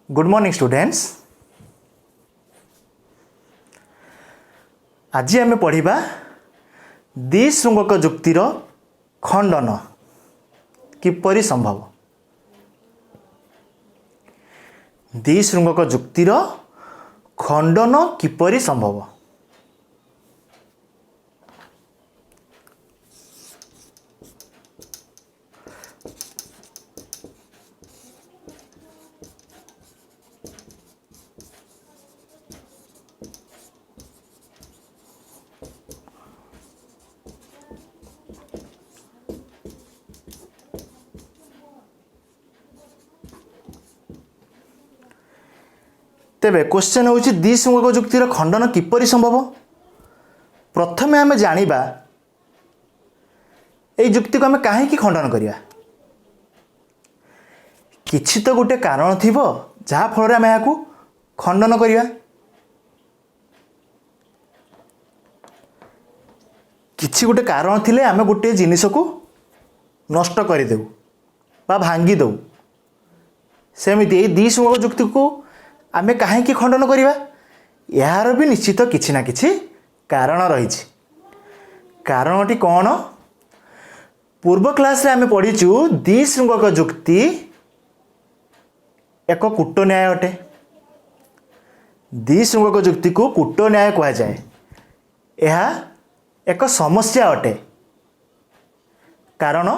Good morning students. आज आम पढ़ा द्विशृंगक जुक्तिर खंडन किपरि संभव। द्विशृंगक जुक्तिर खंडन किपरि संभव। तेबे क्वेश्चन होची द्विशृंगक जुक्तिर खंडन किपरि संभव। प्रथमे आम जानिबा ए जुक्ति को आम कहीं खंडन करिया। किछि तो गोटे कारण थिबो जहा फल आम या खंडन करिया। किछि गोटे कारण थिले आम गोटे जिनिस को नष्ट कर देउ बा भांगी दउ। सेमिति ए द्विशृंगक जुक्ति को आमे कहीं खंडन करिबा। यार भी निश्चित किछि ना किछि कारण रही। कारणटी कौन? पूर्व क्लास रे आमे पढ़ीचु द्विशृंगक जुक्ति एक कूट न्याय अटे। द्विशृंगक जुक्ति को कूट न्याय कहा जाए। यह एक समस्या अटे कारण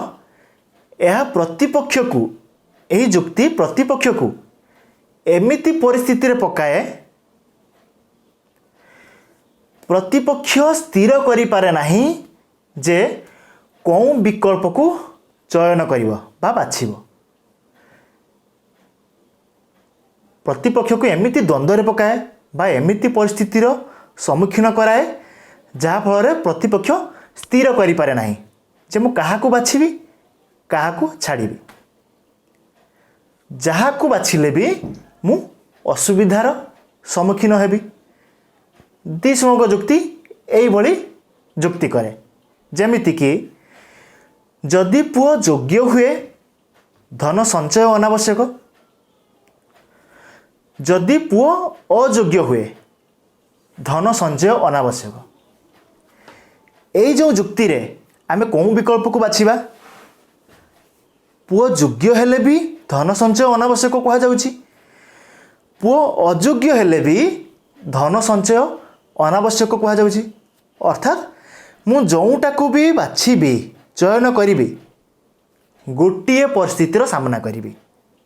यह प्रतिपक्ष को यही जुक्ति प्रतिपक्ष को एमिति परिस्थिति रे पकाए प्रतिपक्ष स्थिर करि पारे नाही जे कौं विकल्प को चयन करिवो बा बाछिवो। प्रतिपक्ष को एमिति द्वंद्व रे पकाए बा एमिति परिस्थितिर सम्मुखीन कराए जहा फल प्रतिपक्ष स्थिर करि पारे नाही जे मु काहाकू बाछिबी काहाकू छाड़ीबी। जहाकू बाछिले भी मु असुविधार सम्मुखीन हेबी। द्विशृंगक जुक्ति एई भली जुक्ति करे। जेमिति कि जदि पुओ योग्य हुए धन संचय अनावश्यक। जदि पुओ अयोग्य हुए धन संचय अनावश्यक। एई जो जुक्ति रे आमे कोन विकल्प को बाछिबा। पुओ योग्य हेले भी धन संचय अनावश्यक कहा जाउची। पुओ अयोग्य हेले भी धन संचय अनावश्यक कहा जाउची। अर्थात मु जोटा को भी बाछिबी चयन करिबी गोटिए परिस्थितिर सामना करिबी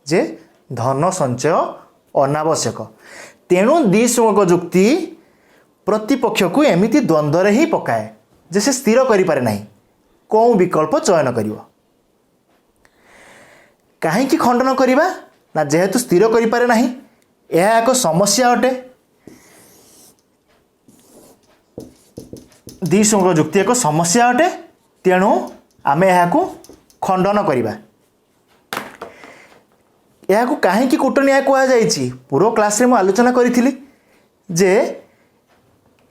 जे धन संचय अनावश्यक। तेणु द्विशृंगक जुक्ति प्रतिपक्ष को एमिति द्वंद्व ही पकाए जे से स्थिर करि पारे नाही कौं विकल्प चयन करिवो। कहीं खंडन करिबा ना जेहेतु स्थिर करि पारे नाही यह एक समस्या अटे। द्विशृंगक जुक्ति एक समस्या अटे। तेणु आमे यहाकू खंडन करिबा। यहाकू कहीं कूट न्याय कहा जाइछि। पूर्व क्लास रे मु आलोचना करिथिली जे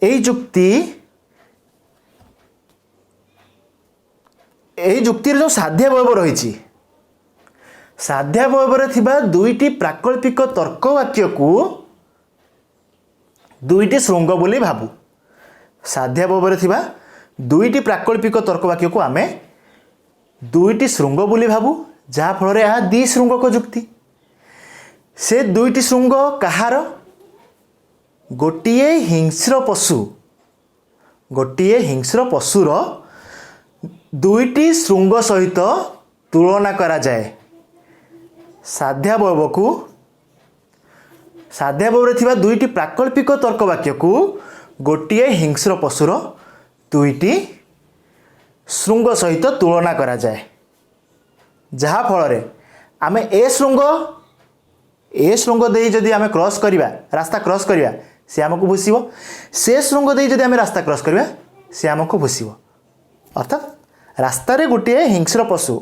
एई जुक्तिर जो साध्यावयव रही साध्यावयव थिबा दुईटी प्राकल्पिक तर्क वाक्य को दुईटी श्रृंग बोली भाबू। साध्यावयव थिबा दुईटी प्राकल्पिक तर्क वाक्य को आमे दुईटी श्रृंग बोली भाबू जहा फल रे द्विशृंगक जुक्ति। से दुईटी श्रृंग कहार? गोटिए हिंस्र पशुर दुईटी श्रृंग सहित तुलना करा जाए। साध्यावयव थिबा दुईटी प्राकल्पिक तर्क वाक्य को गोटिए हिंस्र पशुर दुईटी श्रृंग सहित तुलना करा जाए जहा फल रे आमे ए श्रृंग दे जदि आमे क्रॉस करिबा रास्ता क्रॉस करिबा से हमको भूसिबो। से श्रृंग दे जदि आमे रास्ता क्रॉस करिबा से हमको भूसिबो। अर्थात रास्ता रे गोटिए हिंस्र पशु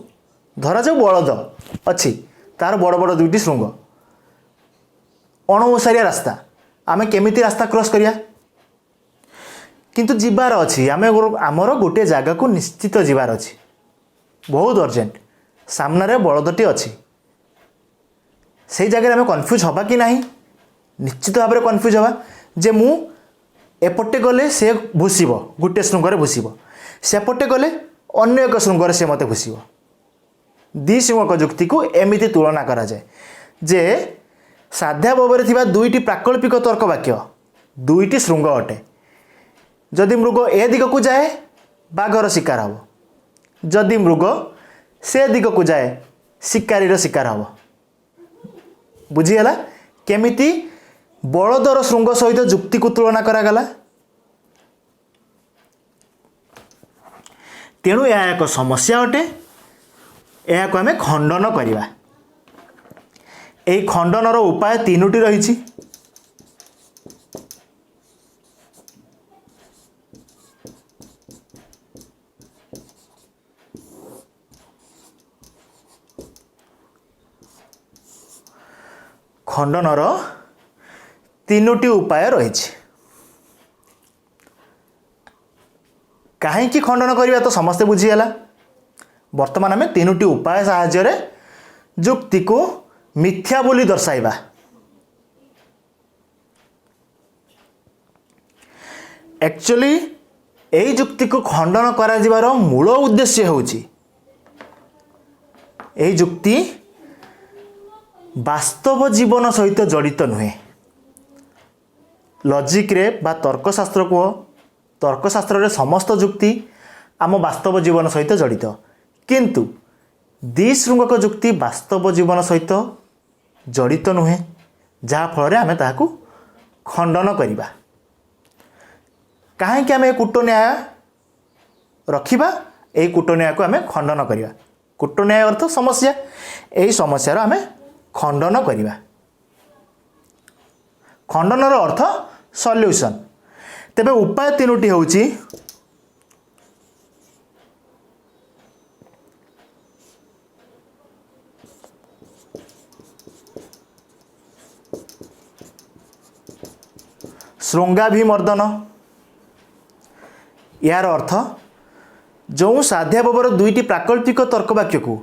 धरा जो बलद अच्छी तार बड़ बड़ दुईटी श्रृंग अणओसारिया रास्ता आमे केमिति रास्ता क्रॉस करिया। किंतु जीवार अच्छी आमर गोटे जगह को निश्चित जीवार अच्छी बहुत अर्जेंट सामने बलदटी अच्छी से जगह आम कन्फ्यूज हवा कि नहीं, निश्चित भाव में कन्फ्यूज हवा जे मु एपटे गले से भूषिब गोटे श्रृंगर भूषिब, सेपटे गले अन्य एक श्रृंगर से मत भूषिब। द्विशृंगक जुक्ति को एमिति तुलना करा जाए जे साध्याभाव थिबा दुईटी प्राकल्पिक तर्क वाक्य दुईटी श्रृंग अटे। जदि मृग ए दिग को जाए बाघर शिकार हम, जदि मृग से दिग को जाए शिकारीर शिकार हम। बुझीगला केमिति बलदर श्रृंग सहित जुक्ति को तुलना करागला। तेणु यह एक समस्या अटे, यह आम खंडन करवा। यही खंडनर उपाय तीनोटी रही। खंडनर तीनोटी उपाय रही। कहीं खंडन करवा तो समस्ते बुझीगला। वर्तमान आम तीनोटी उपाय साहाय्य जुक्ति को मिथ्या बोली दर्शाइबा। एक्चुअली यही जुक्ति को खंडन करार मूल उद्देश्य होची यही जुक्ति वास्तव जीवन सहित जड़ित नुहे। लॉजिक रे बा तर्कशास्त्र को तर्कशास्त्र रे समस्त जुक्ति आम वास्तव जीवन सहित जड़ित, किंतु द्विशृंगक जुक्ति वास्तव जीवन सहित जड़ित नुहे, जहाँफल आम ताकू खंडन करवा। कहीं आम कूटन्याय रखा, यही कूटन्याय को आम खंडन करवा। कूटन्याय अर्थ समस्या, यही समस्यार आम खंडन करवा। खंडनर अर्थ सॉल्यूशन। तेबे उपाय तीनोटी होची श्रृंगाभिमर्दन। यार अर्थ जो साध्याभावर दुईटी प्राकल्पिक तर्कवाक्य को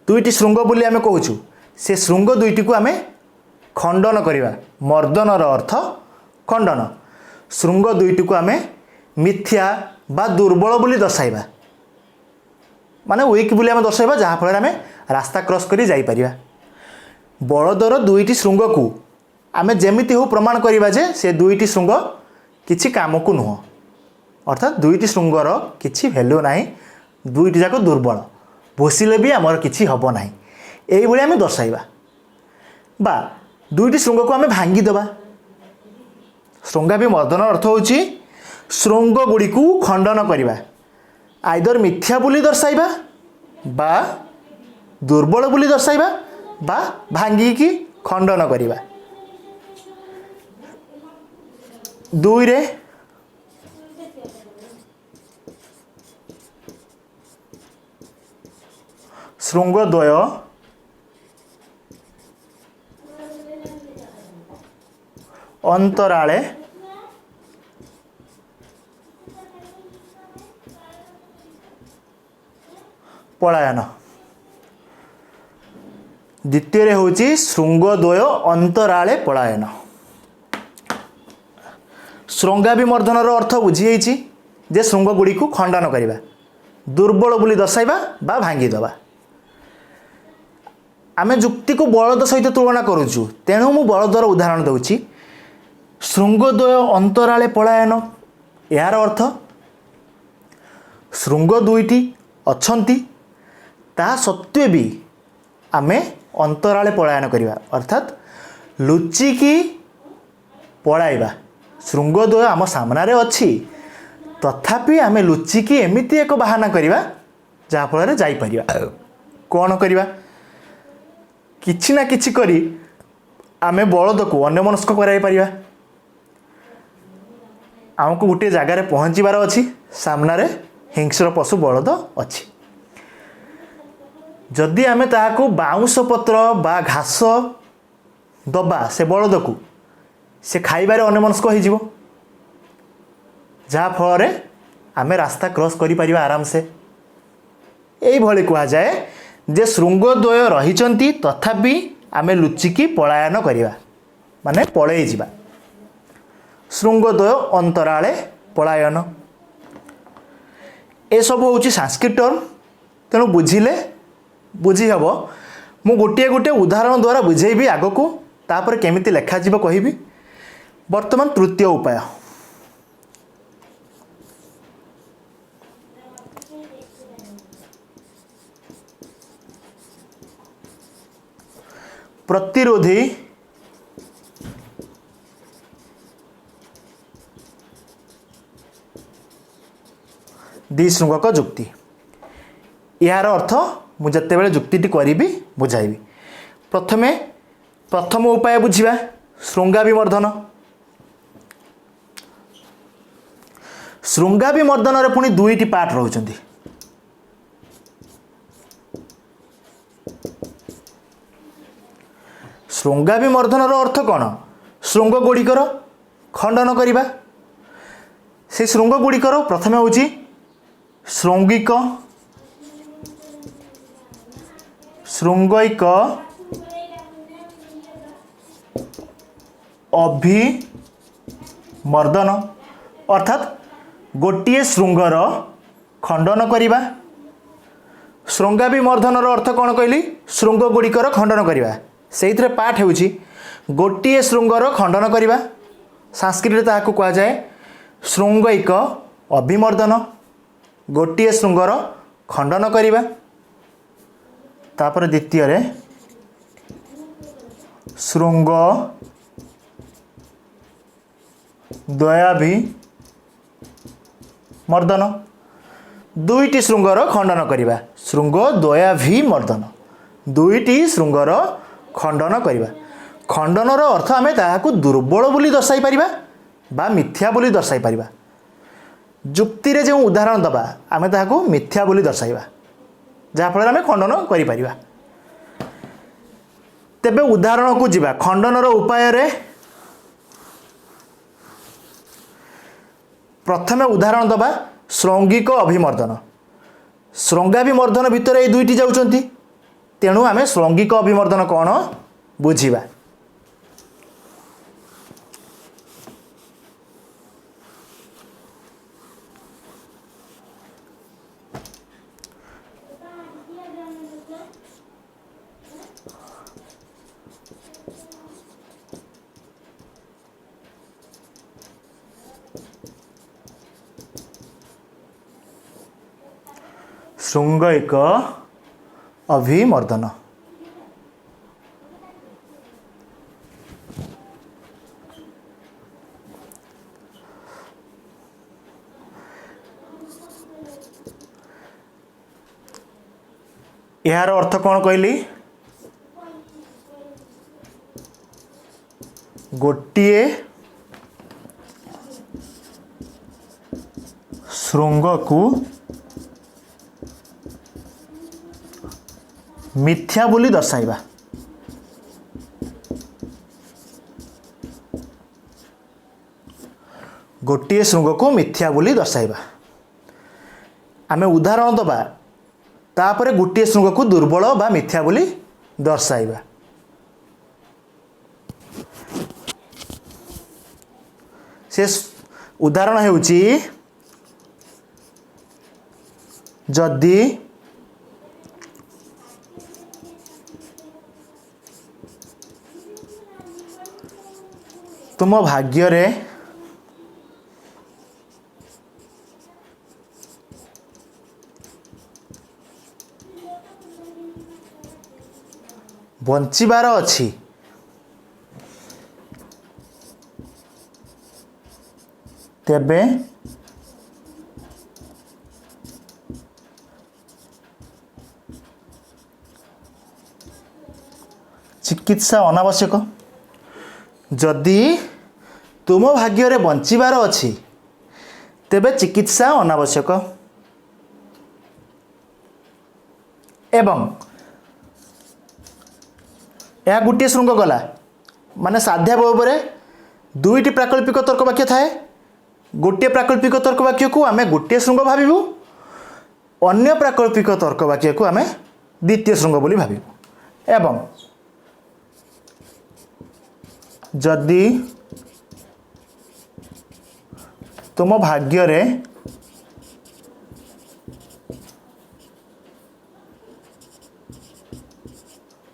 दुईटी श्रृंग बोली आम कहूँ, से श्रृंग दुईटी को आम खंडन करवा। मर्दनर अर्थ खंडन। श्रृंग दुईटी को आम मिथ्या बा दुर्बल बोली दर्शाइबा, माने वीक बोली आम दर्शाइबा, जहाँफल आम रास्ता क्रॉस करी जाई परिबा। बलदर दुईटी श्रृंग को आम जेमिति हो प्रमाण करवा जे से दुईटी श्रृंग किछि काम को नुह, अर्थात दुईटी श्रृंगर किछि भैल्यू नाही, दुईटी जाक दुर्बल, भूषिले भी आमर किछि हब नाही, एई भली आम दर्शाइबा। बा दुईटी श्रृंग को आम भांगीदेबा। श्रृंगाभिमर्दन अर्थ होची श्रृंग गुड़ी को खंडन करवा, आइदर मिथ्या बोली दर्शाइबा बा दुर्बल बोली दर्शाइबा बा भांगी खंडन करवा। दुई रे श्रृंगद्वय अंतराले पलायन। द्वितीय रे होची श्रृंगद्वय अंतराले पलायन। श्रृंगाभिमर्दनर अर्थ बुझी जे श्रृंग गुड़ी को खंडन करवा, दुर्बल बोली दर्शाइबा बा भांगीदेबा। आमे जुक्ति को बलद सहित तुलना करुचु, तेणु मु बलदर उदाहरण दूची। श्रृंगद्वय अंतराले पलायन, यार अर्थ श्रृंग दुईटी अछंती, ता सत्वे भी आमे अंतराले पलायन करवा, अर्थात लुचिकी पलाइबा। श्रृंगद्वय आम सामने अच्छी, तथापि आमे लुचिकी एमिति एक बाहाना करवा जहाँफल जाइपर। कौन करवा? किछि ना किछि करी आमे बलद को अन्यमनस्क कराई परिबा। आमको गोटे जगार पहुँचबार अच्छी, सामने हिंस्र पशु बलद अच्छी, जदि आमे ताहाको बाउंश पत्र बा घास दबा से बलद को, से खाइबार अन्यमनस्क हो, जहाँफल आमे रास्ता क्रॉस करि परिबा आराम से। यही भली कह जाए जे श्रृंगद्वय रही तथापि आमे लुचिकी पलायन करिबा माने पळेई जिबा। शृंगद्वय अंतराले पलायन ए सब हूँ संस्कृत टर्म तेणु बुझिले बुझी हम। मु गोटे गोटे उदाहरण द्वारा बुझेबी आग को तापर केमिति लेखा जीव कहबी। वर्तमान तृतीय उपाय प्रतिरोधी द्विशृंगक जुक्ति। यार अर्थ मु जत्ते जुक्ति करी बुझाइबी। प्रथम उपाय बुझिबा शृंगाभिमर्दन। शृंगाभिमर्दन रे पुणी दुईटी पार्ट रहउचंदी। शृंगाभिमर्दन अर्थ कौन? शृंग गुड़िकर खंडन करिबा। से शृंग गुड़िकर प्रथमे होची शृंगिक शृंगैक अभिमर्दन अर्थात गोटे शृंगर खंडन करिबा। शृंगाभिमर्दन अर्थ कौन कहली? शृंग गुड़िकर खंडन करिबा। से पाठ होची गोटे शृंगर खंडन करिबा। संस्कृत ताहाकु कहा जाए शृंगैक अभिमर्दन। गोटे शृंगर खंडन करिबा। तापर द्वितीय रे शृंग द्वयाभिमर्दन। दुईटी शृंगर खंडन करिबा। शृंग द्वयाभिमर्दन दुईटी शृंगर खंडन करिबा। खंडनर अर्थ आमे ताहाकु दुर्बल बोली दर्शाई परिबा बा मिथ्या बोली दर्शाई परिबा। जुक्ति रे जो उदाहरण दबा आमे ताहाकु मिथ्या बोली दर्शाइबा जहाँफल आमे खंडन करि परिबा। तेबे उदाहरण को जिबा। खंडनर उपाय रे प्रथमे उदाहरण दबा श्रौंगिक अभिमर्दन। श्रृंगाभिमर्दन भितर ए दुईटी जाउचंती तेणु आमे श्रौंगिक अभिमर्दन कौन बुझिबा। शृंगैक अभिमर्दन यार अर्थ कौन कहली? गोटिए शृंग को मिथ्या बोली दर्शाइबा। गोटे शृंग को मिथ्या बोली दर्शाइबा। आमे उदाहरण दबा तापरे गोटे शृंग को दुर्बल बा मिथ्या बोली दर्शाइबा। से उदाहरण हेउची जदि तुम भाग्य रे बंचिबार अछि तेबे चिकित्सा अनावश्यक। जदि तुम भाग्य रे बंचिबार अछि तेबे चिकित्सा अनावश्यक। एवं यह गोटे शृंग गला माने साध्या भाव दुईटी प्राकल्पिक तर्क वाक्य थाए। गोटे प्राकल्पिक तर्क वाक्य को आमे गोटे शृंग भाविबु, अन्य प्राकल्पिक तर्क वाक्य को आमे द्वितीय शृंग बोली भाविबु। एवं जदि तुम भाग्य रे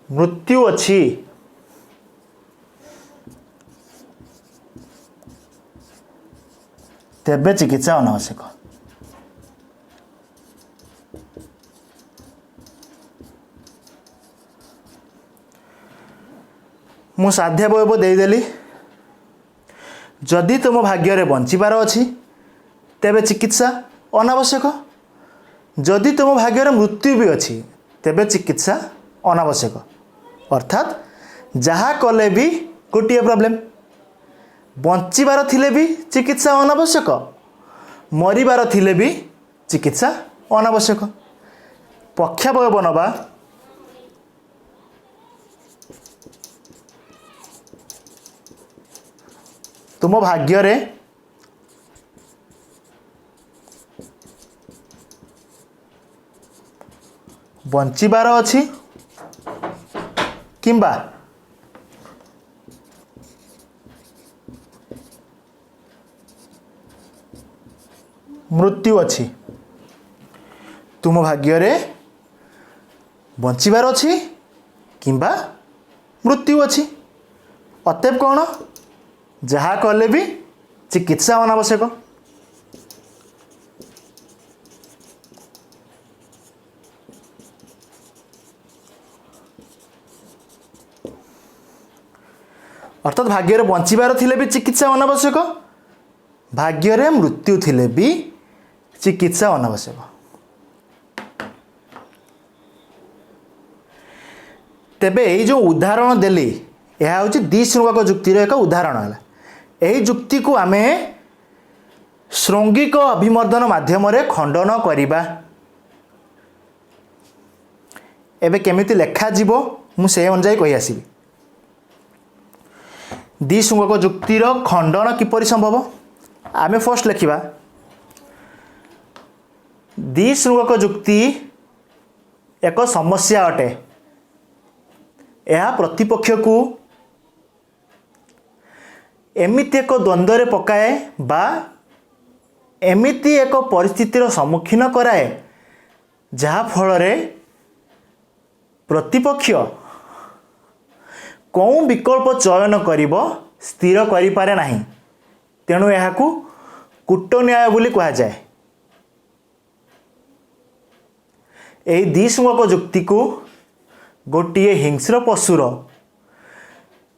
मृत्यु अछि तेबे चिकित्सा अनावश्यक। मु साध्य बयब देदेली जदि तुम भाग्य रे बंचिबार अछि तेबे चिकित्सा अनावश्यक। जदि तुम भाग्य रे मृत्यु भी अछि तेबे चिकित्सा अनावश्यक। अर्थात जहाँ कले भी गोटे प्रॉब्लम, बंचिबार थिले भी चिकित्सा अनावश्यक, मरिबार थिले भी चिकित्सा अनावश्यक। पक्षावयव नवा तुम भाग्य रे बंचिबार अछि किंबा मृत्यु अछि। तुम भाग्य रे बंचिबार अछि किंबा मृत्यु अछि। अतएव कौन जहाँ कले भी चिकित्सा अनावश्यक। अर्थात भाग्य रे बंचिबार थिले भी चिकित्सा अनावश्यक, भाग्य रे मृत्यु थिले भी चिकित्सा अनावश्यक। तेबे यही जो उदाहरण देली यह हूँ द्विशृंगक जुक्तिर एक उदाहरण है। यही जुक्ति को आमे श्रृंगिक अभिमर्दन माध्यम रे खंडन करिबा। एबे केमिति लेखा जीवो मु से अनुसार कहि आसीबी। द्विशृंगक जुक्तिर खंडन किपरि संभव आमे फर्स्ट लिखिबा। द्विशृंगक जुक्ति एक समस्या अटे। यह प्रतिपक्ष को एमिति एक द्वंद्व पकाए बा एमिति एक परिस्थितिर सम्मुखीन कराए जहाँ फल रे प्रतिपक्ष कौन विकल्प चयन करिबो स्थिर करि पारे नाही। तेणु यहाकू कूटन्याय बोली कहा जाए। एही द्विशृंगक जुक्ति को गोटे हिंस्र पशुर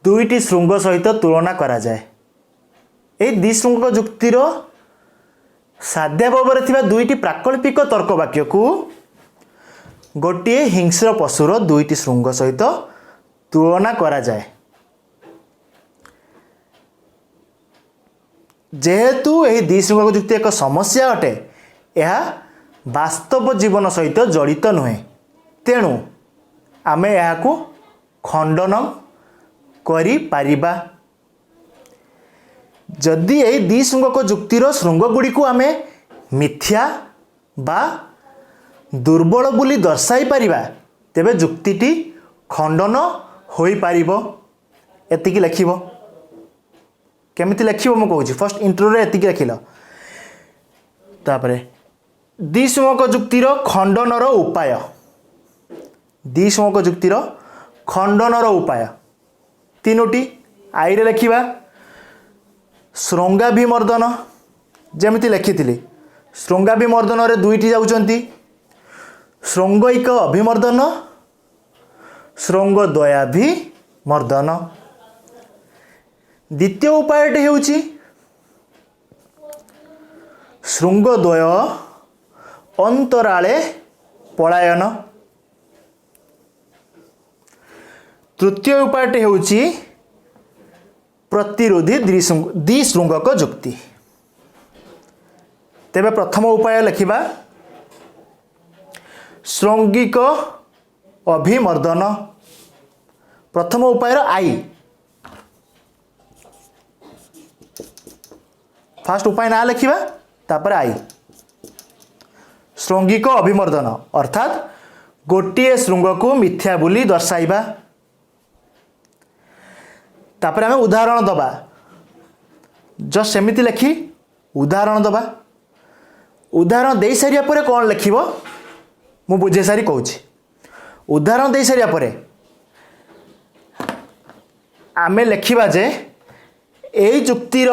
दुईटी श्रृंग सहित तुलना करा जाए। एही द्विशृंगक जुक्तिर साध्याभाव थिबा दुईटी प्राकल्पिक तर्क वाक्य को गोटे हिंस्र पशुर दुईटी श्रृंग सहित तुलना करा जाए। जेहेतु यही द्विशृंगक जुक्ति एक समस्या अटे, यह वास्तव जीवन सहित जड़ित नुहे, तेणु आमे यहाकू खंडन करि पारिबा। जदि यही द्विशृंगक जुक्तिर श्रृंग गुड़ी को आमे मिथ्या बा दुर्बल बोली दर्शाई पारिबा तेबे जुक्तिटी खंडन होई पारिबो। एतिकी लिखिबो। केमिति लिखिबो मु कहूची। फर्स्ट इंट्रो रे एतिकी लिखिलो। तापरे द्विशृंगक जुक्तिर खंडनर उपाय। द्विशृंगक जुक्तिर खंडनर उपाय तीनोटी आई रे लिखिबा। श्रृंगाभिमर्दन जेमिति लिखिथिली। श्रृंगाभिमर्दन रे दुईटी जाउचंती। श्रृंगैक अभिमर्दन, श्रृंगद्वयाभिमर्दन। द्वितीय उपायटी हेउची श्रृंगद्वय अंतराले पलायन। तृतीय उपायटी हेउची प्रतिरोधी द्विशृंगक जुक्ति। तेबे प्रथम उपाय लिखिबा श्रृंगिक अभिमर्दन। प्रथम उपायर आई। फास्ट उपाय ना लिखिबा तापर आई। श्रृंगिक अभिमर्दन अर्थात गोटे श्रृंग को मिथ्या बोली दर्शाइबा। तापर आम उदाहरण दबा जस्ट सेमिति लेखि उदाहरण दबा उदाहरण दे सारिया परे कौन लिखिब मु बुझे सारी कहूँ उदाहरण दे सारिया परे आमे लिखिबा जे एई जुक्तिर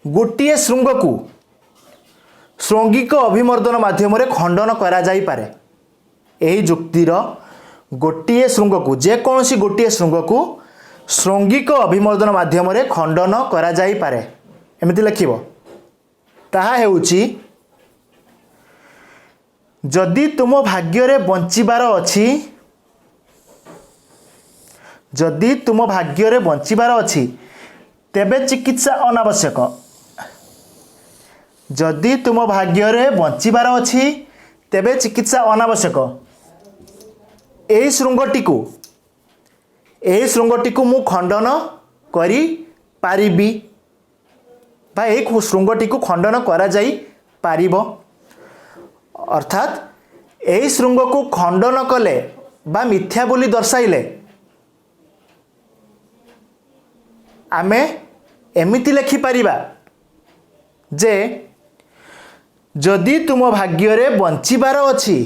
गोटिए श्रृंग को श्रैंगिक अभिमर्दन माध्यम खंडन करा जाई पारे एई जुक्तिर गोटिए श्रृंग को जेकोसी गोटिए श्रृंग को श्रैंगिक अभिमर्दन माध्यम खंडन करा जाई पारे एमिति लिखिबो ताहा हेउची जदि तुम भाग्य बंचिबार अछि जदि तुम भाग्य बंचिबार अछि तेबे चिकित्सा अनावश्यक जदि तुम भाग्य बंचिबार अछि तेबे चिकित्सा अनावश्यक एई श्रृंगटी को मु खंडन करी पारिबी बा एई श्रृंगटी को खंडन करा जाई पारिबो अर्थात एई श्रृंग को खंडन कले बा मिथ्या बोली दर्शाइले आमे एमिति लिखि पारिबा जे जदि तुम भाग्य बंचिबार अछि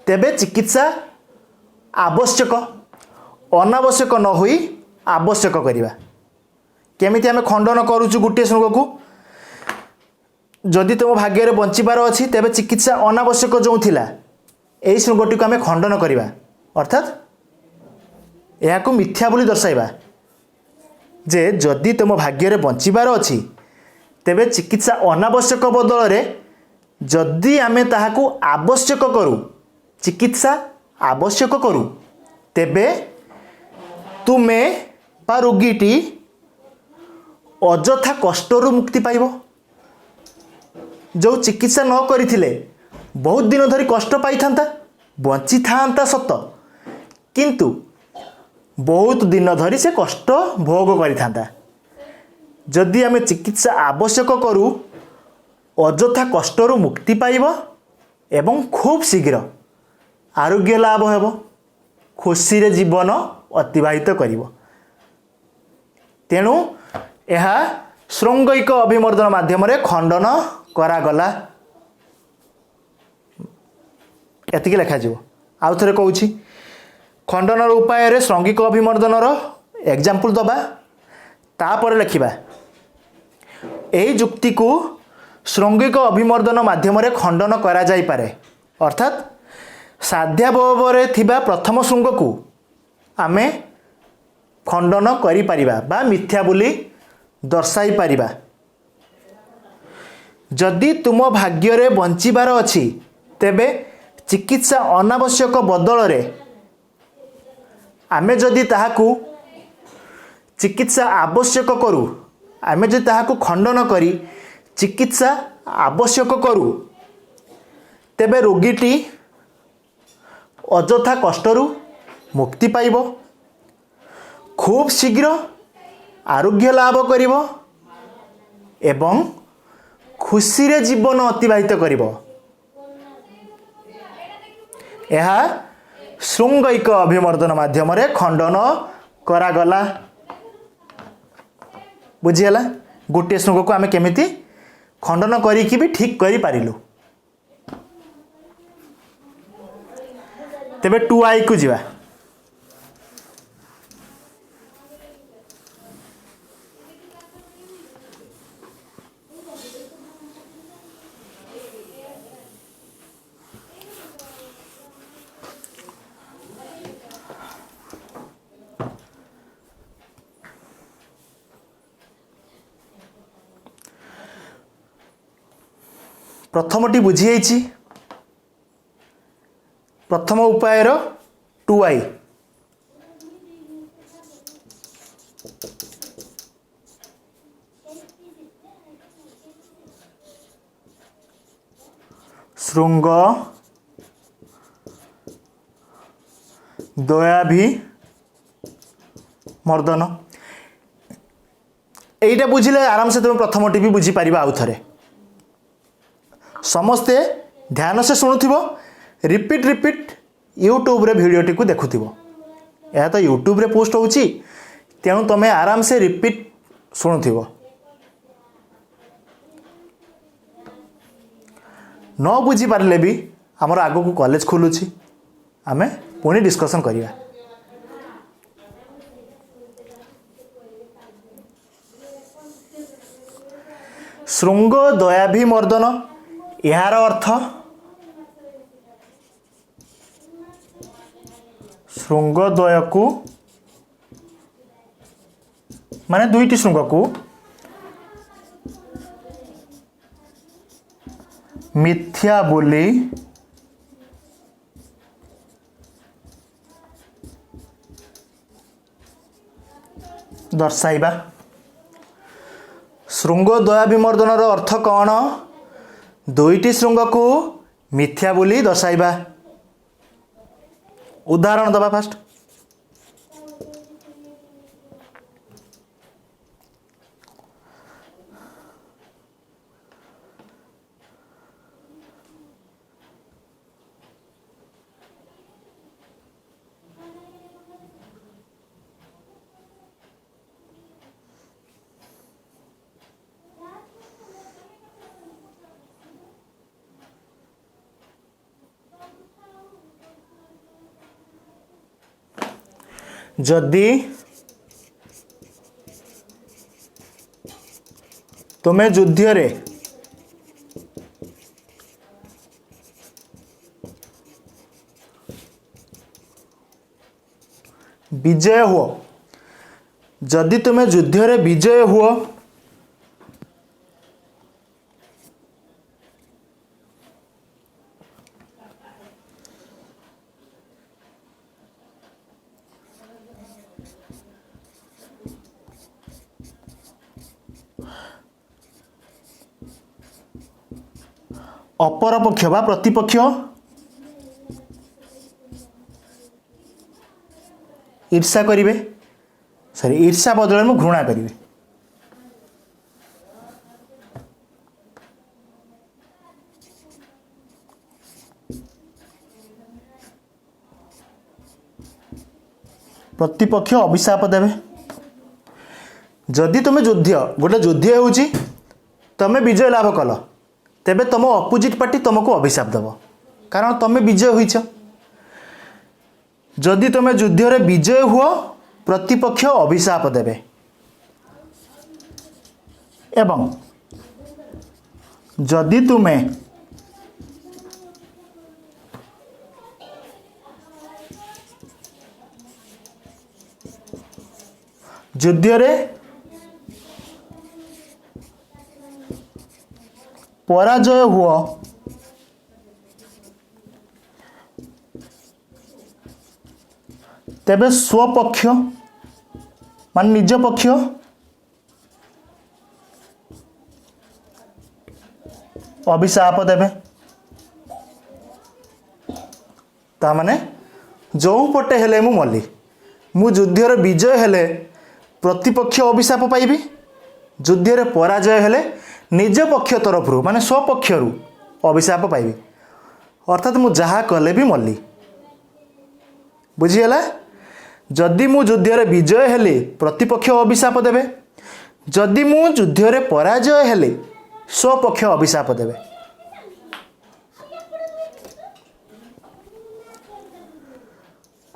तेबे चिकित्सा आवश्यक अनावश्यक न होई आवश्यक करिबा केमिति आमे खंडन करूछु गोटे श्रृंग को जदि तुम भाग्य बंचिबार अछि तेबे चिकित्सा अनावश्यक जो थिला एई श्रृंगटी को आमे खंडन करिबा अर्थात यह को मिथ्या बोली दर्शाइबा जे जदि तुम भाग्य बंचिबार अछि तेबे चिकित्सा अनावश्यक बदल रे जदि आमे ताहाकू आवश्यक करू चिकित्सा आवश्यक करू तेबे तुमे बा रोगीटी अजथा कष्टरू मुक्ति पाइबो जो चिकित्सा न करिथिले बहुत दिन धरी कष्ट पाई थांता बंची थांता सत किंतु बहुत दिन धरी से कष्ट भोग करि थांता जदि आमे चिकित्सा आवश्यक करू अजथा कष्टरू मुक्ति पाइबो एवं खूब शीघ्र आरोग्य लाभ हेबो खुशी रे जीवन अतिबाहित करिवो तेणु यह श्रैंगिक अभिमर्दन माध्यम खंडन करागला एतिकी लेखा जीवो आउ थरे कहूछि खंडन उपाय रे श्रैंगिक अभिमर्दन एग्जांपल दबा तापर लिखिबा एई जुक्ति को श्रैंगिक अभिमर्दन माध्यम खंडन करा जाई पारे अर्थात साध्याभाव थिबा प्रथम श्रृंग को आमे खंडन करि परिबा बा मिथ्या बोली दर्शाई परिबा जदि तुम भाग्य बंचिबार अछि तेबे चिकित्सा अनावश्यक बदल रे आमे जदि ताहाकू चिकित्सा आवश्यक करू आमे जदि ताहाकू खंडन करी चिकित्सा आवश्यक करू तेबे रोगीटी अजथा कष्टरू मुक्ति पाइबो खूब शीघ्र आरोग्य लाभ करिबो एवं खुशी रे जीवन अतिबाहित करिबो यह श्रैंगिक अभिमर्दन माध्यम खंडन करागला बुझीगला गोटे श्रृंग को आमे केमिति खंडन करिकि भी ठीक करि पारिलु तेबे 2i को जीवा प्रथमटी बुझी जाइछि प्रथम उपाय 2i श्रृंग दयाभि मर्दन एटा बुझिले आराम से तुम प्रथमटी भी बुझी पारिबा आउ थरे समस्ते ध्यान से शुणुथिबो रिपीट रिपीट यूट्यूब रे भिडियोटी को देखुथिबो यह तो यूट्यूब रे पोस्ट होची तेणु तुम्हें आराम से रिपीट शुणुथिबो। न बुझी पारले भी आमर आगो को कॉलेज खोलुची आमे पुणी डिस्कशन करिया। श्रृंग दयाभिमर्दन यार अर्थ श्रृंगद्वय को माने दुईटी श्रृंग को मिथ्या बोली दर्शाइबा। श्रृंग दयाभिमर्दन अर्थ कौन? दुईटी श्रृंग को मिथ्या बोली दर्शाइबा। उदाहरण दबा फास्ट। जदि तुम्हें युद्ध रे विजय हुओ, जदि तुम्हें युद्ध रे विजय हुओ अपर पक्ष बा प्रतिपक्ष ईर्षा करिवे, सॉरी ईर्षा बदल में घृणा करिवे। प्रतिपक्ष अभिशाप देवे। जदि तुम युद्ध गोटे युद्ध होउची तमे विजय लाभ कल तेबे तुम अपोजिट पार्टी तुमको अभिशाप देव कारण तुम विजय होइछ। जदि तुम युद्ध रे विजय हुओ प्रतिपक्ष अभिशाप देवे एवं जदि तुम युद्ध रे पराजय हुआ तेबे स्वपक्ष मान निज पक्ष अभिशाप देवे। ता माने जो पटे हेले मु मल्ली मु युद्ध रे विजय हेले प्रतिपक्ष अभिशाप पाइबी, युद्ध रे पराजय हेले निज पक्ष तरफ माने स्वपक्ष अभिशाप पाइबी। अर्थात मु जहा कले भी मल्ली। बुझीगला? जदि मु युद्ध रे विजय हेले प्रतिपक्ष अभिशाप देवे, जदि मु युद्ध रे पराजय हेले स्वपक्ष अभिशाप देवे।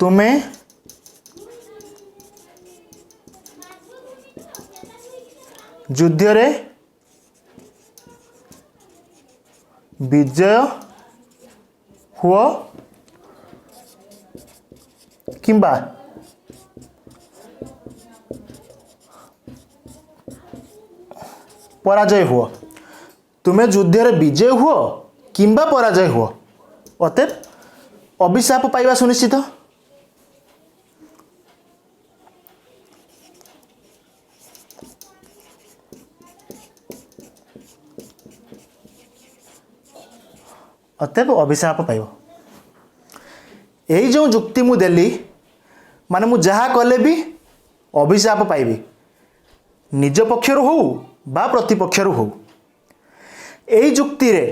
तुमे युद्ध रे विजय हुओ किंबा पराजय हुओ। तुम्हें युद्ध रे विजय हुओ किंबा पराजय हुओ अतएव अभिशाप पाइबा सुनिश्चित। अतएव अभिशाप पाइब। यही जो जुक्ति मु देली माने मु जहा कले भी अभिशाप पाइबी, निज पक्षर हो बा प्रतिपक्षर हो। यही जुक्ति रे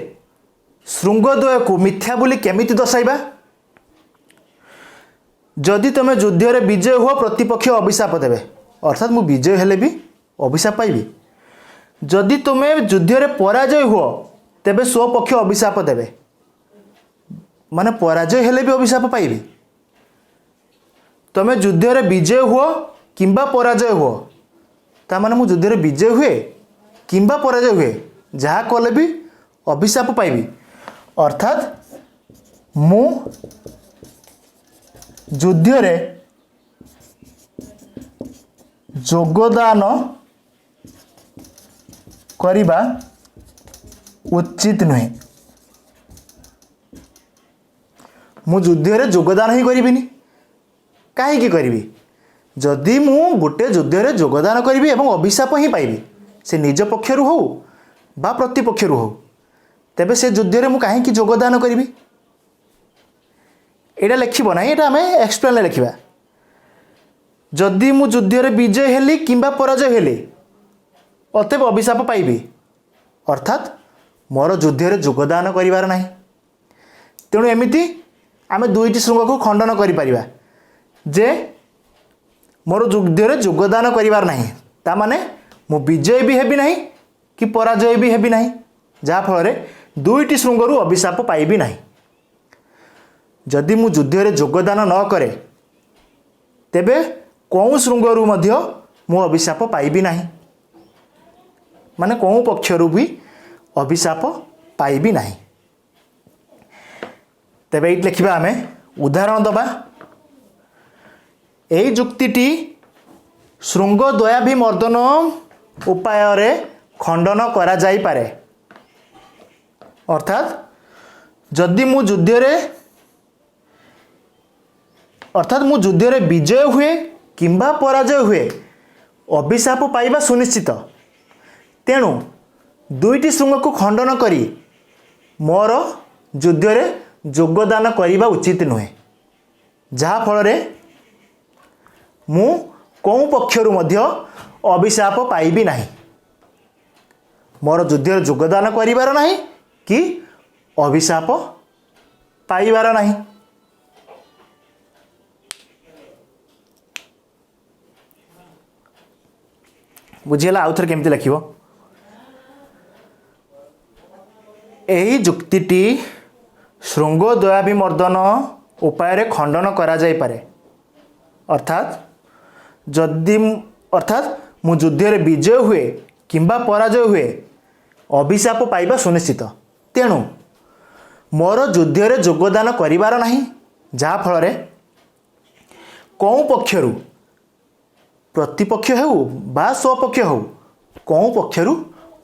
श्रृंगद्वय को मिथ्या बोली केमिति दर्शाइबा? जदि तुम युद्ध रे विजय हो प्रतिपक्ष अभिशाप देवे अर्थात मु विजय हेले भी अभिशाप पाइबी। जदि तुम युद्ध रे पराजय हो तेबे स्वपक्ष अभिशाप देवे माने पराजय हेले भी अभिशाप पाइबी। तुम युद्ध रे विजय हो किंबा पराजय हो ता माने मु युद्ध रे विजय हुए किंबा पराजय हुए जहाँ कले भी अभिशाप पाइबी। अर्थात मु युद्ध रे योगदान करिबा उचित नुहे। मु युद्ध रे योगदान ही करिबिनी काहे करी जदि मु गोटे युद्ध रे योगदान करी एवं अभिशाप ही पाइबी से निज पक्षरु हो बा प्रतिपक्षरु हो तेबे से युद्ध रे मु काहे योगदान करी एटा लिखिब ना एटा आमे एक्सप्लेन लिखिबा। जदि मु युद्ध रे विजय हेली किंबा पराजय हेली अतएव अभिशाप पाइबी अर्थात मोर युद्ध रे योगदान करिवार नाही। तेणु एमिति आमे दुईटी श्रृंग को खंडन करि परिबा जे मोर युद्ध रे योगदान करिवार नाही ता माने मु विजय भी हेबी नाही कि पराजय भी हेबी नाही जा फल रे दुईटी श्रृंगरु अभिशाप पाइबी नाही। जदि मु युद्ध रे योगदान न करे तेबे कौं श्रृंगरु मध्य मु अभिशाप पाइबी नाही माने कौं पक्षरु भी अभिशाप पाइबी नाही। तेबे ये लिखिबा आमे उदाहरण दबा। एई जुक्तिटी श्रृंग द्वयाभिमर्दन उपाय रे खंडन करा जाई पारे। अर्थात जदि मु युद्ध रे अर्थात मु युद्ध रे विजय हुए किंबा पराजय हुए अभिशाप पाइबा सुनिश्चित। तेणु दुईटी श्रृंग को खंडन करी मोर युद्ध रे योगदान करिबा उचित नुहे जहाँ फल रे मु कौं पक्षरु मध्य अभिशाप पाइबी नाही। मोर युद्ध रे योगदान करिवार नाही कि अभिशाप पाइबार नाही। बुझीला आउ थरे केमती लिखिबो। एही जुक्तिटी श्रृंग द्वयाभिमर्दन उपाय रे खंडन करा जाई पारे। अर्थात जदि मु युद्ध रे विजय हुए किंबा पराजय हुए अभिशाप पाइबा सुनिश्चित। तेणु मोर युद्ध रे योगदान करिवार नाही जहाँ फल रे कौं पक्षरु प्रतिपक्ष हो बा स्वपक्ष हो कौं पक्षरु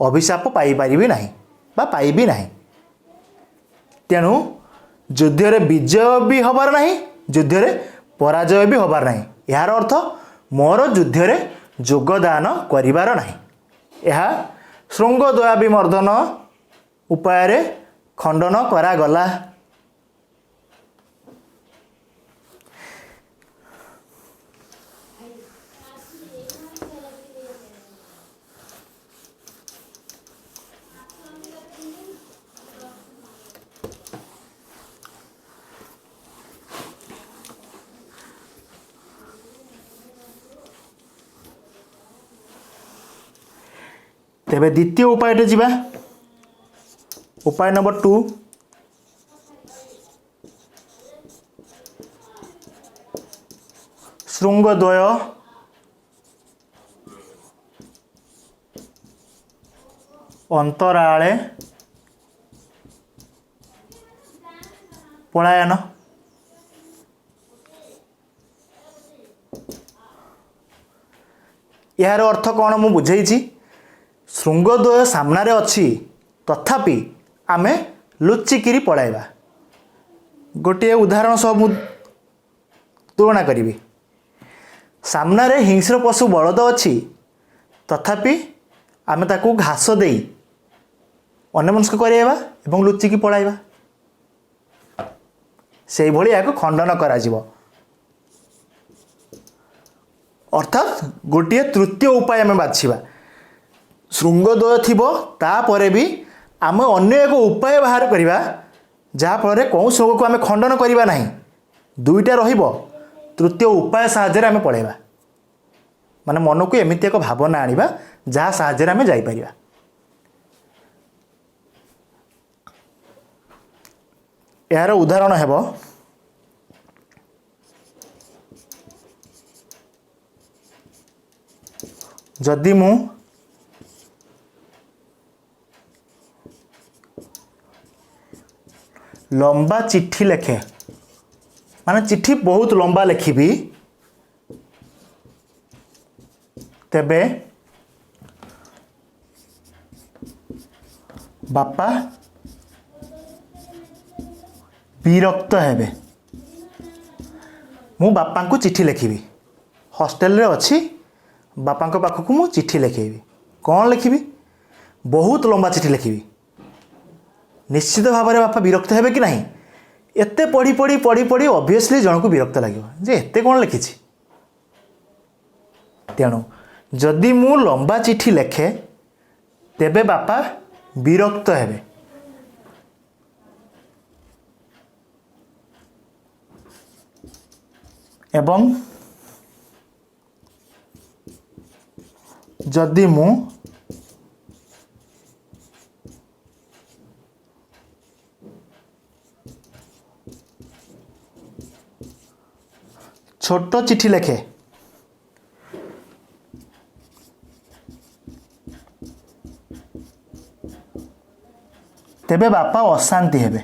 अभिशाप पाई पारिबी नाही बा पाइबी नाही। तेणु युद्ध रे विजय भी हबार नाही युद्ध रे पराजय भी हबार नाही। यार अर्थ मोर युद्ध रे योगदान करिवार नाही। यह श्रृंग द्वयाभिमर्दन उपाय रे खंडन करा गला। तेबे द्वितीय उपायटे जीवा। उपाय नंबर 2 श्रृंगद्वय अंतराळे पलायन। यार अर्थ कौन मु बुझेइछि श्रृंगद्वय सामने अच्छी तथापि आमे लुचिकी पलाइबा। गोटे उदाहरण सब तुलना करी सामने हिंस्र पशु बलद अच्छी तथापि आमे ताकू घास दे अन्यमनस्क कराइबा एवं लुचिकी पलाइबा। से भली या खंडन करा जिवो। अर्थात गोटे तृतीय उपाय आमे बाछिबा। श्रृंगद्वय थिबो तापरे भी आम अन्य एक उपाय बाहर करिबा जहाँ फल कौन श्रृंग को आमे खंडन करिबा नाही। दुईटा रहिबो तृतीय उपाय साहाय्य आम पढ़ेबा माने मन को एमती एक भावना आनिबा जहाँ साहाय्य आम जाइपर। यार उदाहरण हेबो जदि मु लंबा चिट्ठी लेखे माने चिट्ठी बहुत लंबा लिखिबी तेबे बापा विरक्त हेबे। मु बापा को चिट्ठी लिखिबी हॉस्टेल रे अच्छी बापा पाखक मु चिट्ठी लिखेबी कौन लिखिबी बहुत लंबा चिट्ठी लिखिबी निश्चित भाव में बापा विरक्त हेबे कि नहीं एते पढ़ी पढ़ी पढ़ी पढ़ी ऑब्वियसली जन को विरक्त लगे जे एते कौन लिखी। तेणु जदि मु लंबा चिट्ठी लेखे तेबे बापा विरक्त हेबे। एवं जदि मु छोट चिट्ठी लेखे तेबे बापा अशांति हेबे।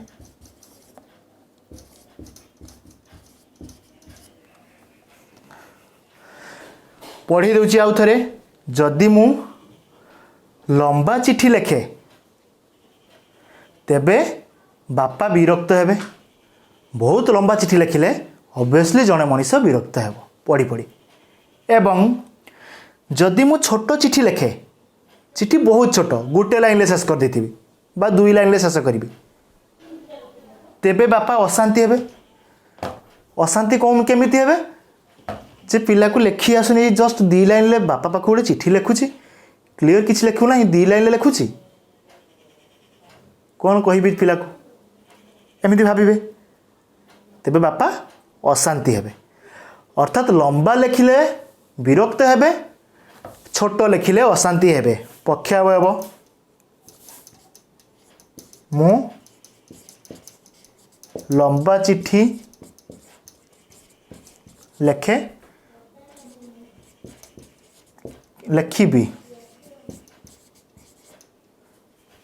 पढ़ी दूची आउ थरे जदि मु लंबा चिट्ठी लेखे तेबे बापा विरक्त हेबे। बहुत लंबा चिट्ठी लिखिले ऑब्वियसली जड़े मनीष विरक्त हेब पढ़ी पढ़ी। एवं जदि मु छोट चिट्ठी लेखे चिट्ठी बहुत छोट गोटे लाइन शेष कर देथिबी बा 2 लाइन शेष करी तेबे बापा अशांति हेबे। अशांति कौन केमिति हेबे जे पिला को लेखी आसुनी जस्ट 2 लाइन ले बापा पाख गोटे चिट्ठी लिखुची क्लीयर किसी लिखु ना 2 लाइन लिखुची कौन कहबी पिला को एमती भाविबे तेबे बापा अशांति हेबे। अर्थात लंबा लिखिले विरक्त हेबे छोट लिखिले अशांति हेबे। पक्षावय मु लंबा चिट्ठी लेखे लिखिबी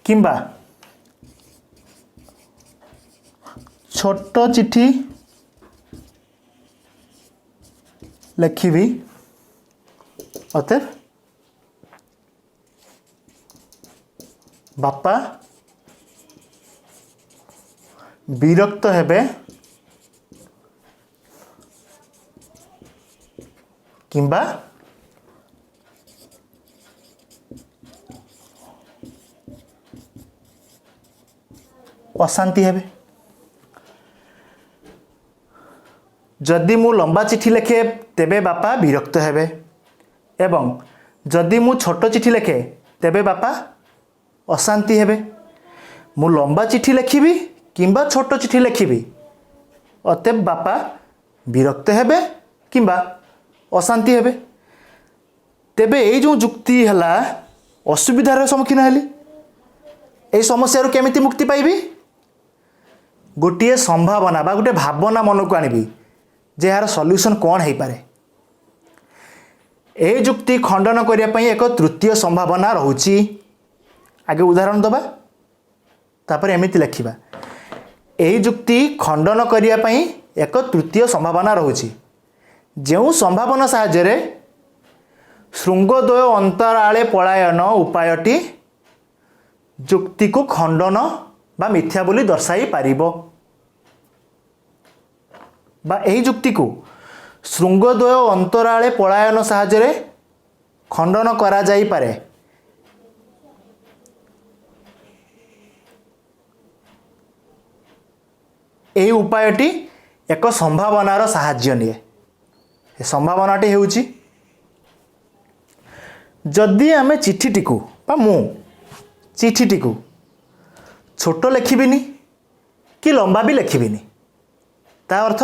किंबा छोट चिट्ठी लिखिबी अतएव बापा विरक्त हेबे किंबा अशांति हेबे। जदि मु लंबा चिट्ठी लेखे तेबे बापा विरक्त हेबे एवं जदि मु छोट चिट्ठी लेखे तेबे बापा अशांति हेबे। मु लंबा चिट्ठी लिखिबी किंबा छोट चिट्ठी लिखिबी अतएव बापा विरक्त हेबे किंबा अशांति हेबे। तेबे ए जो जुक्ति हला असुविधार सम्मुखीन हेली ए समस्या केमिति मुक्ति पाइबी गोटे संभावना बा गोटे भावना मन को आनिबी जे यार सॉल्यूशन कौन है पारे। ए जुक्ति खंडन करने एक तृतीय संभावना रहुची। आगे उदाहरण दबा तापर एमिति लिखिबा ए जुक्ति खंडन करने एक तृतीय संभावना रहुची जो संभावना साहाय्य श्रृंगद्वय अंतराले पलायन उपायटी जुक्ति को खंडन बा मिथ्या बोली दर्शाई पारिबो बा एही जुक्ति को श्रृंगद्वय अंतराले पलायन साहाय्य खंडन करा जाई पारे। एही उपायटी एक संभावनार साहाय्य निये। संभावनाटी हेउची जदि आमे चिठीटी को बा मु चिठीटी को छोट लिखिबिनी कि लंबा भी लिखिबिनी ता अर्थ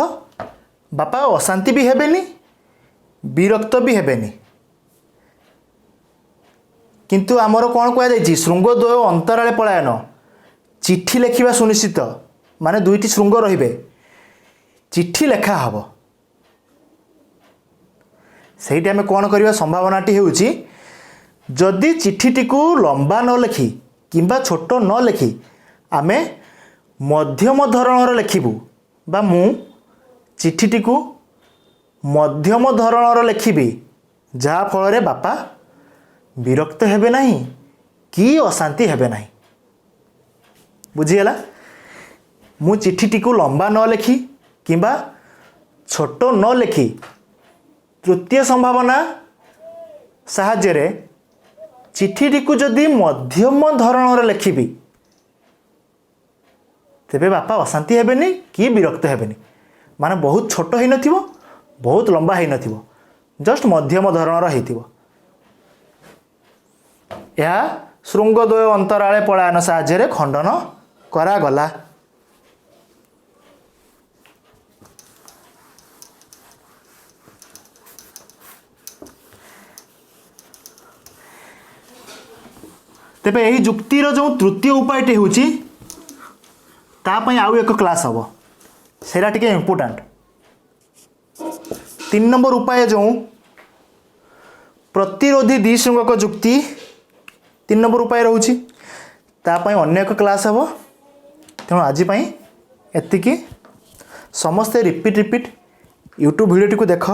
बापा अशांति भी हेबेनी विरक्त भी हेबेनी किंतु आमर कौन कहुई श्रृंगद्वय अंतराले पलायन चिट्ठी लेखिबा सुनिश्चित माने दुईटी श्रृंग रहिबे चिट्ठी लेखा हब सेठी आम कौन करवा संभावनाटी होउची जदि चिट्ठीटी को लंबा न लिखि किंबा छोट न लिखि आमे मध्यम धरणर लिखिबू बा मु चिट्ठीटी को मध्यम धरणर लिखिबी जहा फल बापा विरक्त हेबे नहीं कि अशांति हेबे नहीं बुझीगला मु चिट्ठीटी को लंबा न लिखि किंबा छोट न लिखि तृतीय संभावना साहाय्य रे चिट्ठीटी को जदि मध्यम धरणर लिखिबी तेबे बापा अशांति हेबेनी कि विरक्त हेबेनी माने बहुत छोट ही नथिबो बहुत लंबा ही नथिबो जस्ट मध्यम धरणर हेतिबो यह श्रृंगद्वय अंतराले पलायन साहाय्य रे खंडन करागला। तेबे यही जुक्तिर जो तृतीय उपायटी होची तापई आउ एक क्लास हम सेटा टिके इम्पोर्टाट 3 नंबर उपाय जो प्रतिरोधी द्विशृंगक जुक्ति 3 नंबर उपाय रोची तापई अन्य एक क्लास हम तेणु आज एतिकी समस्ते रिपीट यूट्यूब वीडियो को देख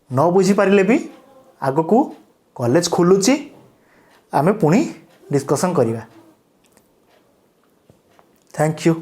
न बुझी पारे भी आग को कॉलेज खुलुची आमे पुणी डिस्कशन करिबा। Thank you.